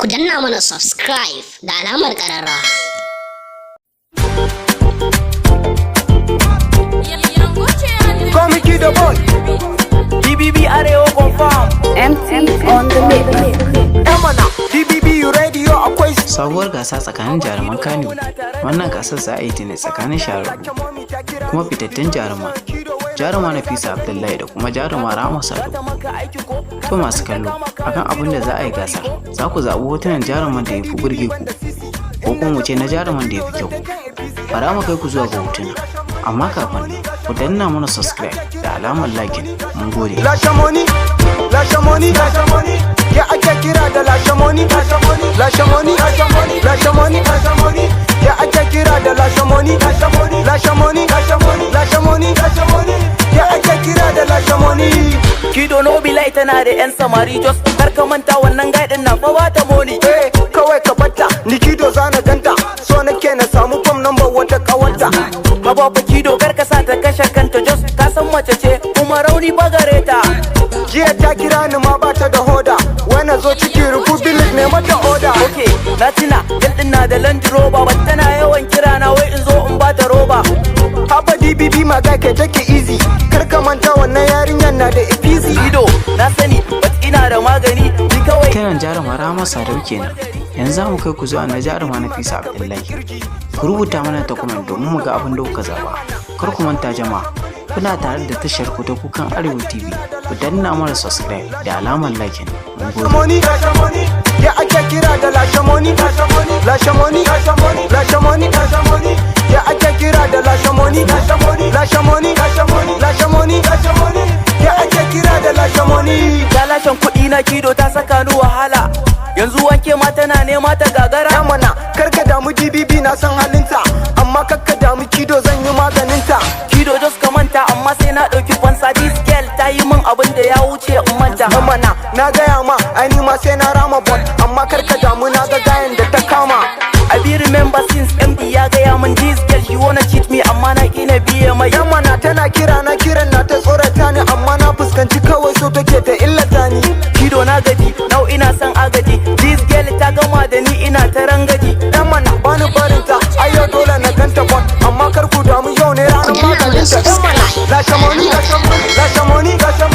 ku danna mana subscribe da alamar ƙararrawa. Come Kid the boy. DBB Arewa confirm. MT on the mix. Emana, DBB radio akwai sabuwar gasa tsakanin jaruman Kano. Wannan gasar za a yi ta ne tsakanin shahararru kuma fitattun jaruma Nafisa Abdullahi da kuma jaruma Rahama Sadau. To masu kallo, akan abin da za a yi gasar, za ku zaɓi hotunan jaruman da ya fi burge ku ko kuma mu ce na jaruman da ya fi kyau. Bara mu kai ku zuwa ga hotuna, amma kafin ku danna mana subscribe da alamar like. Mun gode. Lashamoni, Lashamoni, Lashamoni. Ya ake kira da Lashamoni, Lashamoni, Lashamoni, Lashamoni, Lashamoni. Ya ake kira da Lashamoni, Lashamoni, Lashamoni, Lashamoni, Lashamoni. Ya ake kira da Lashamoni. Kido no be light tana da yan samari just kar ka manta wannan gaidin na fa ba ta moni. Kawai ka bata, ni Kido zana ganta. So nake na samu phone number wata kawanta. Haba fa Kido kar ka sa ta kashe kanta just ka san mace ce kuma rauni bagare ta. Jiya ta kira ni ma bata da hoda. Wani zo cikin Republic ne mata oda. Okay, na tina yadda na da Land Rover but tana yawan kira na wai in zo in ba ta roba. Haba DBB maga ke take easy. Kar ka manta wannan yarinyar na da easy. Kido na sani but ina da magani ni kawai. Kiran jaruma Rahama Sadau kenan. Yanzu za mu kai ku zuwa na jaruma Nafisa Abdullahi. Ku rubuta mana ta comment domin mu ga abin da kuka zaba. Kar ku manta jama'a, kuna tare da tashar ku ta Kukan Arewa TV. Ku danna mana subscribe da alamar like. Mun gode. Lashamoni, ya ake kira da Lashamoni, Lashamoni, Lashamoni, Lashamoni, Lashamoni. Ya ake kira da Lashamoni, Lashamoni, Lashamoni, Lashamoni, Lashamoni. Ya ake kira da Lashamoni. Talashin kuɗi na Kido ta saka ni wahala. Yanzu wanke ma tana nema ta gagara. Yamana, karka damu DBB na san halinta. Amma kakka damu Kido zan yi maganinta. Kido just ka manta amma sai na ɗauki fansa. This girl ta yi min abin da ya wuce in manta. Yamana, na gaya ma, ai ni ma sai na rama bot. Amma karka damu na ga gayan da ta kama. I be remember since